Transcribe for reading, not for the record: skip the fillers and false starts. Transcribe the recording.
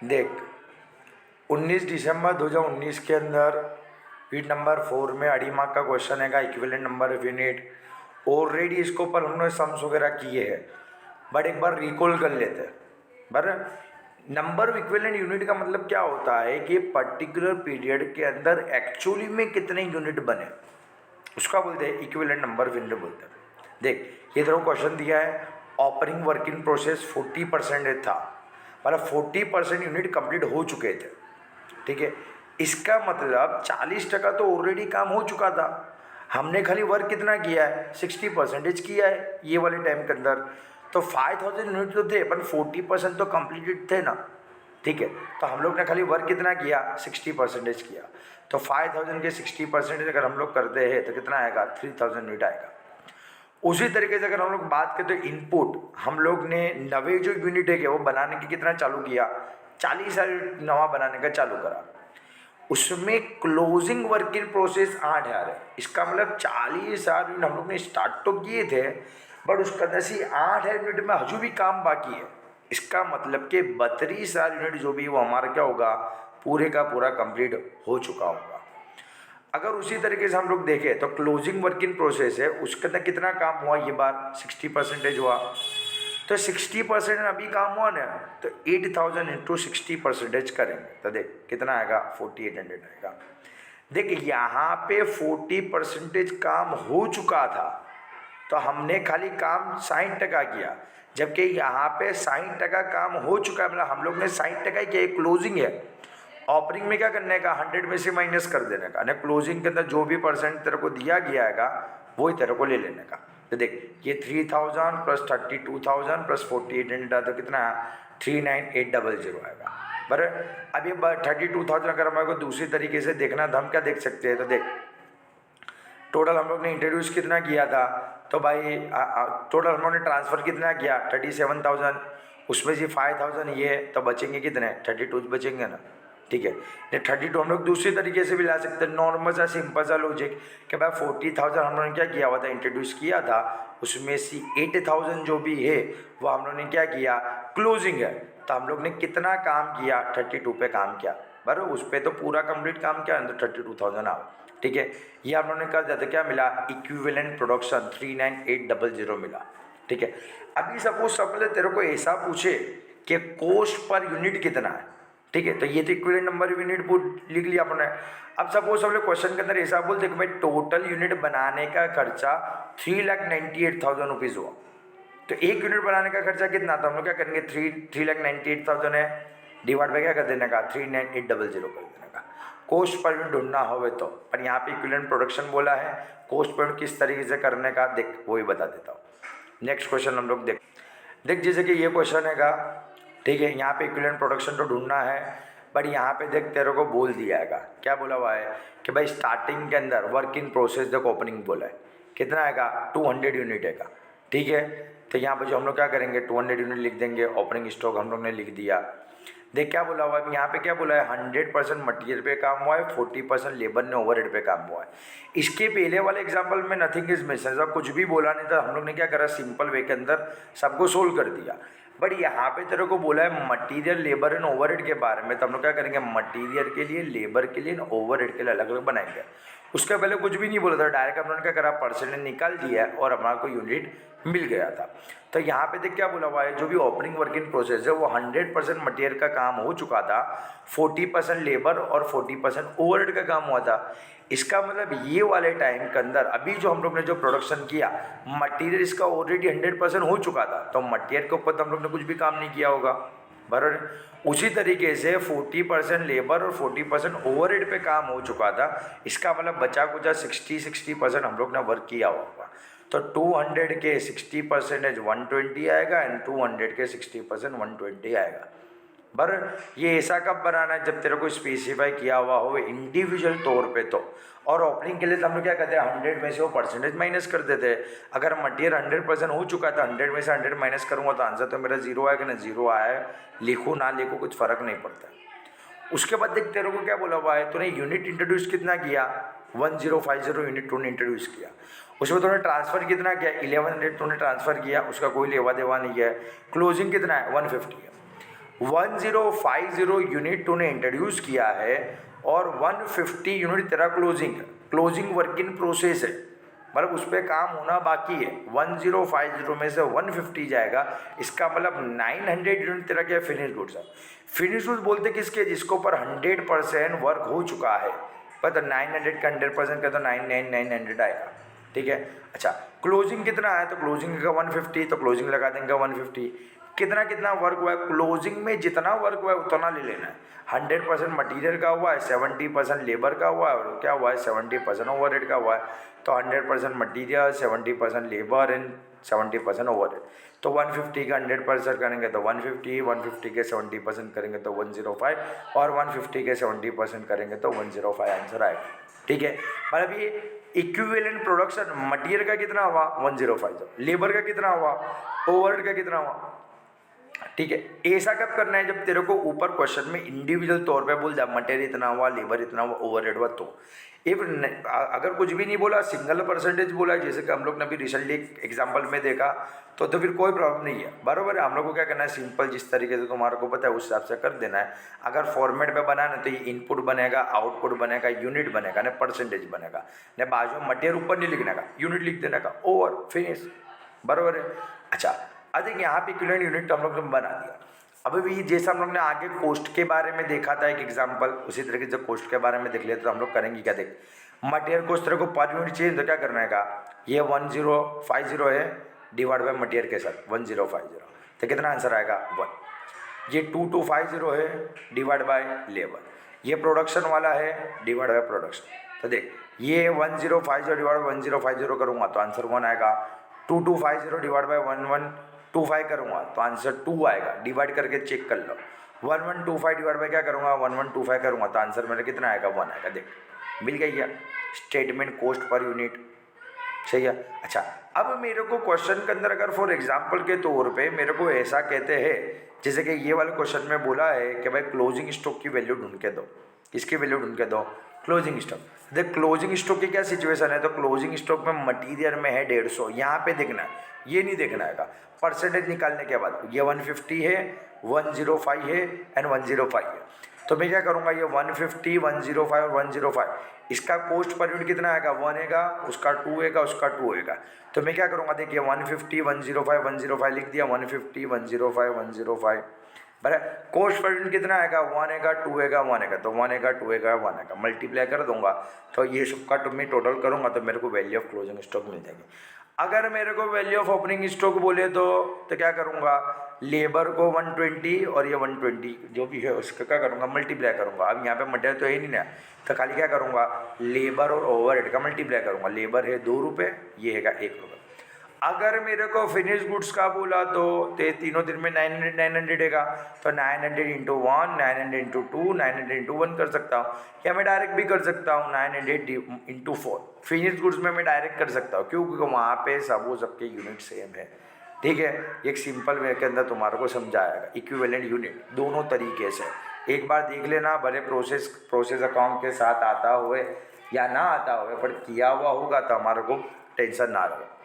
देख 19 दिसंबर 2019 के अंदर यूनिट नंबर 4 में अड़ी मार्क का क्वेश्चन है equivalent number of unit. Already इसके ऊपर हमने सम्स वगैरह किए हैं, बट एक बार रिकॉल कर लेते हैं। बराबर, नंबर ऑफ इक्विवेलेंट यूनिट का मतलब क्या होता है कि पर्टिकुलर पीरियड के अंदर एक्चुअली में कितने यूनिट बने, उसका बोलते हैं इक्विवेलेंट नंबर ऑफ यूनिट बोलते हैं। देख ये तरह क्वेश्चन दिया है, ऑपरेटिंग वर्किंग प्रोसेस 40% था, मतलब 40% यूनिट कंप्लीट हो चुके थे। ठीक है, इसका मतलब 40% तो ऑलरेडी काम हो चुका था, हमने खाली वर्क कितना किया है 60% किया है ये वाले टाइम के अंदर। तो 5000 यूनिट तो थे, पर 40% तो कंप्लीटेड थे ना। ठीक है, तो हम लोग ने खाली वर्क कितना किया 60% किया, तो 5000 के 60% अगर हम लोग करते हैं तो कितना आएगा 3000 यूनिट आएगा। उसी तरीके से अगर हम लोग बात करें तो इनपुट हम लोग ने नवे जो यूनिट है वो बनाने की कितना चालू किया 40,000 नवा बनाने का चालू करा, उसमें क्लोजिंग वर्क इन प्रोसेस 8,000 है। इसका मतलब 40,000 यूनिट हम लोग ने स्टार्ट तो किए थे, बट उसका अंदर से 8,000 यूनिट में हजू भी काम बाकी है। इसका मतलब कि 32,000 यूनिट जो भी वो हमारा क्या होगा पूरे का पूरा कंप्लीट हो चुका होगा। अगर उसी तरीके से हम लोग देखें तो क्लोजिंग वर्क इन प्रोसेस है, उसके अंदर कितना काम हुआ ये बार 60% हुआ, तो 60% अभी काम हुआ ना, तो 8,000 इंटू 60% करेंगे तो देख कितना आएगा 4800 आएगा। देख यहाँ पे 40% काम हो चुका था, तो हमने खाली काम 60% किया, जबकि यहाँ पे 60% काम हो चुका है, मतलब हम लोग ने 60% किया, क्लोजिंग है। ऑपरिंग में क्या करने का 100 में से माइनस कर देने का, ना क्लोजिंग के अंदर जो भी परसेंट तेरे को दिया गया है वही तेरे को ले लेने का। तो देख ये 3000 प्लस 32,000 प्लस 4800 तो कितना 39,800 आएगा। बराबर, अब ये 32,000 अगर हमारे को दूसरी तरीके से देखना तो हम क्या देख सकते हैं, तो देख टोटल हम लोग ने इंट्रोड्यूस कितना किया था, तो भाई टोटल हम लोग ने ट्रांसफ़र कितना किया 37,000, उसमें से 5,000 ये तो बचेंगे कितने 32 बचेंगे ना। ठीक है, ये 32 हम लोग दूसरी तरीके से भी ला सकते हैं, नॉर्मल सा सिंपल सा लॉजिक कि भाई 40,000 हम लोगों ने क्या किया हुआ था इंट्रोड्यूस किया था, उसमें से 8,000 जो भी है वो हम लोग ने क्या किया क्लोजिंग है, तो हम लोग ने कितना काम किया 32 पे काम किया। बराबर, उस पर तो पूरा कंप्लीट काम किया तो 32,000 आओ। ठीक है, ये हम लोग ने कर दिया तो क्या मिला इक्विवेलेंट प्रोडक्शन 39,800 मिला। ठीक है, अभी सपोज सबले तेरे को ऐसा पूछे कि कॉस्ट पर यूनिट कितना है, ठीक है, तो ये तो इक्विवेलेंट नंबर ऑफ यूनिट लिख लिया अपने। अब सपोज सबले क्वेश्चन के अंदर ऐसा बोलते कि भाई टोटल यूनिट बनाने का खर्चा 3,98,000 रुपीज़ हुआ, तो एक यूनिट बनाने का खर्चा कितना था, हम लोग क्या करेंगे 3,98,000 है डिवाइड बाय क्या कर देने का 39,800 कर देने का। कॉस्ट पर यूनिट ढूंढना होवे तो, पर यहाँ पे इक्विवेलेंट प्रोडक्शन बोला है, कॉस्ट पर यूनिट किस तरीके से करने का देख वो ही बता देता हूँ। नेक्स्ट क्वेश्चन हम लोग देख देख जैसे कि ये क्वेश्चन है ठीक है, यहाँ पे इक्विवेलेंट प्रोडक्शन तो ढूंढना है, बट यहाँ पे देख तेरे को बोल दिया है क्या बोला हुआ है कि भाई स्टार्टिंग के अंदर वर्क इन प्रोसेस देखो ओपनिंग बोला है कितना आएगा 200 यूनिट है। ठीक है, तो यहाँ पर जो हम लोग क्या करेंगे 200 यूनिट लिख देंगे, ओपनिंग स्टॉक हम लोग ने लिख दिया। देख क्या बोला हुआ है यहाँ पे, क्या बोला है 100% मटीरियल पे काम हुआ है, 40% लेबर ने ओवरहेड पे काम हुआ है। इसके पहले वाले एग्जांपल में नथिंग इज मिसिंग, ऐसा कुछ भी बोला नहीं था, हम लोग ने क्या करा सिंपल वे के अंदर सबको सोल्व कर दिया। बट यहाँ पे तेरे को बोला है मटीरियल लेबर एंड ओवरहेड के बारे में, तो हम लोग क्या करेंगे मटीरियल के लिए लेबर के लिए ओवरहेड के लिए अलग अलग बनाएंगे। उसके पहले कुछ भी नहीं बोला था, डायरेक्ट हम लोगों ने क्या करा परसेंटेज निकाल दिया और हमारा को यूनिट मिल गया था। तो यहाँ पे देख क्या बोला हुआ है जो भी ओपनिंग वर्क इन प्रोसेस है वो 100% मटेरियल का काम हो चुका था, 40% लेबर और 40% ओवरहेड का काम हुआ था। इसका मतलब ये वाले टाइम के अंदर अभी जो हम लोग ने जो प्रोडक्शन किया मटेरियल इसका ऑलरेडी 100% हो चुका था, तो मटेरियल के ऊपर तो हम लोग ने कुछ भी काम नहीं किया होगा। बराबर, उसी तरीके से 40% लेबर और 40% ओवरहेड पे काम हो चुका था, इसका मतलब बचा कुचा 60% हम लोग ने वर्क किया होगा। तो 200 के 60% 120 आएगा एंड 200 के 60% 120 आएगा। बर ये ऐसा कब बनाना है जब तेरे को स्पेसिफाई किया हुआ हो इंडिविजुअल तौर पे तो, और ओपनिंग के लिए तो हम लोग क्या कहते हैं 100 में से वो परसेंटेज माइनस कर देते हैं। अगर मटेरियल 100% हो चुका था 100 में से 100 माइनस करूँगा तो आंसर तो मेरा 0 आएगा ना, 0 आया लिखूँ ना लिखूँ कुछ फ़र्क नहीं पड़ता। उसके बाद देख तेरे को क्या बोला हुआ है, तूने यूनिट इंट्रोड्यूस कितना किया 1050 यूनिट तूने इंट्रोड्यूस किया, उसमें तूने ट्रांसफ़र कितना किया 1100 तूने ट्रांसफ़र किया, उसका कोई लेवा देवा नहीं है। क्लोजिंग कितना है 150 है। 1050 यूनिट तूने इंट्रोड्यूस किया है और 150 यूनिट तेरा क्लोजिंग वर्क इन प्रोसेस है, मतलब उस पर काम होना बाकी है। 1050 में से 150 जाएगा, इसका मतलब 900 यूनिट तेरा क्या फिनिश गुड्स है। फिनिश गुड्स बोलते किसके, जिसके ऊपर 100% वर्क हो चुका है। पता 900 का 100% का तो 99900 आएगा, ठीक है। अच्छा, क्लोजिंग कितना है, तो क्लोजिंग का 150, तो क्लोजिंग लगा देंगे 150। कितना कितना वर्क हुआ है क्लोजिंग में, जितना वर्क हुआ है उतना ले लेना है। 100% मटीरियल का हुआ है, 70% लेबर का हुआ है, और क्या हुआ है 70% ओवरहेड का हुआ है। तो 100% मटीरियल, 70% लेबर एंड 70% ओवरहेड। तो 150 का 100% करेंगे तो 150, 150 के 70% करेंगे तो 105, और 150 के 70% करेंगे तो 105 आंसर आएगा, ठीक है। मतलब ये इक्विवेलेंट प्रोडक्शन मटीरियल का कितना हुआ 105, लेबर का कितना हुआ, ओवरहेड का कितना हुआ, ठीक है। ऐसा कब करना है, जब तेरे को ऊपर क्वेश्चन में इंडिविजुअल तौर पे बोल दिया मटेरियल इतना हुआ, लेबर इतना हुआ, ओवरहेड हुआ, तो इफ अगर कुछ भी नहीं बोला, सिंगल परसेंटेज बोला, जैसे कि हम लोग ने अभी रिसेंटली एक एग्जांपल में देखा, तो फिर कोई प्रॉब्लम नहीं है, बराबर है। हम लोग को क्या करना है, सिंपल जिस तरीके से तुम्हारे को पता है उस हिसाब से कर देना है। अगर फॉर्मेट में बनाना तो ये इनपुट बनेगा, आउटपुट बनेगा, यूनिट बनेगा, ना परसेंटेज बनेगा, ना बाजू में मटेरियल ऊपर नहीं लिखने का, यूनिट लिख देने का, ओवर फिनिश, बराबर है। अच्छा, अधिक यहाँ पे इक्विवेलेंट यूनिट हम लोग ने बना दिया। अभी भी जैसा हम लोग ने आगे कोस्ट के बारे में देखा था एक एग्जांपल, उसी तरीके से कोस्ट के बारे में देख लेते तो हम लोग करेंगे क्या, देख मटेरियल कोस्ट तेरे को पर यूनिट चाहिए तो क्या करना है, ये 1050 है डिवाइड बाय मटेरियल के साथ 1050, तो कितना आंसर आएगा 1। ये 2250 है डिवाइड बाय लेबर, ये प्रोडक्शन वाला है डिवाइड बाय प्रोडक्शन। तो देख ये 1050 डिवाइड बाय 1050 करूँगा तो आंसर 1 आएगा। 2250 डिवाइड बाय 1125 करूँगा तो आंसर 2 आएगा, डिवाइड करके चेक कर लो। 1125 डिवाइड बाय क्या करूँगा 1125 करूँगा तो आंसर मेरा कितना आएगा 1 आएगा। देख मिल गई है स्टेटमेंट कोस्ट पर यूनिट, सही है। अच्छा, अब मेरे को क्वेश्चन के अंदर अगर फॉर एग्जांपल के तौर पे मेरे को ऐसा कहते हैं, जैसे कि ये वाले क्वेश्चन में बोला है कि भाई क्लोजिंग स्टॉक की वैल्यू ढूंढ के दो, इसकी वैल्यू ढूंढ के दो क्लोजिंग स्टॉक। देख क्लोजिंग स्टॉक की क्या सिचुएशन है, तो क्लोजिंग स्टॉक में मटीरियल में है 150, यहाँ पे देखना है, ये नहीं देखना है। परसेंटेज निकालने के बाद ये 150 है, 105 है एंड 105 है, तो मैं क्या करूँगा, ये 150, 105 और 105, इसका कोस्ट पर यूनिट कितना आएगा 1 आएगा, उसका 2 आएगा, उसका 2 आएगा। तो मैं क्या करूँगा, देखिए 150, 105, 105 लिख दिया, 150, 105, 105, बराबर। कोस्ट पर यूनिट कितना आएगा 1 आएगा, 2 आएगा, 1 आएगा, तो 1 आएगा, 2 आएगा, 1 आएगा, मल्टीप्लाई कर दूंगा तो ये सबका मैं टोटल करूँगा तो मेरे को वैल्यू ऑफ क्लोजिंग स्टॉक मिल जाएगी। अगर मेरे को वैल्यू ऑफ ओपनिंग स्टॉक बोले तो क्या करूँगा, लेबर को 120 और ये 120 जो भी है उसका क्या करूँगा मल्टीप्लाई करूँगा। अब यहाँ पे मटेरियल तो है नहीं ना, तो खाली क्या करूँगा लेबर और ओवरहेड का मल्टीप्लाई करूँगा। लेबर है 2 रुपये, ये है 1 रुपये। अगर मेरे को फिनिश गुड्स का बोला तो तीनों दिन में 900 है, तो 900 इंटू 1, 900 इंटू 2, 900 इंटू 1 कर सकता हूँ, या मैं डायरेक्ट भी कर सकता हूँ 900 इंटू 4। फिनिश गुड्स में मैं डायरेक्ट कर सकता हूँ, क्यों, क्योंकि वहाँ पे सबके यूनिट सेम है, ठीक है। एक सिंपल वे के अंदर तुम्हारे को समझाएगा इक्विवेलेंट यूनिट दोनों तरीके से। एक बार देख लेना, भले प्रोसेस अकाउंट के साथ आता हुए या ना आता हुए, पर किया हुआ होगा तो हमारे को टेंशन ना रहे।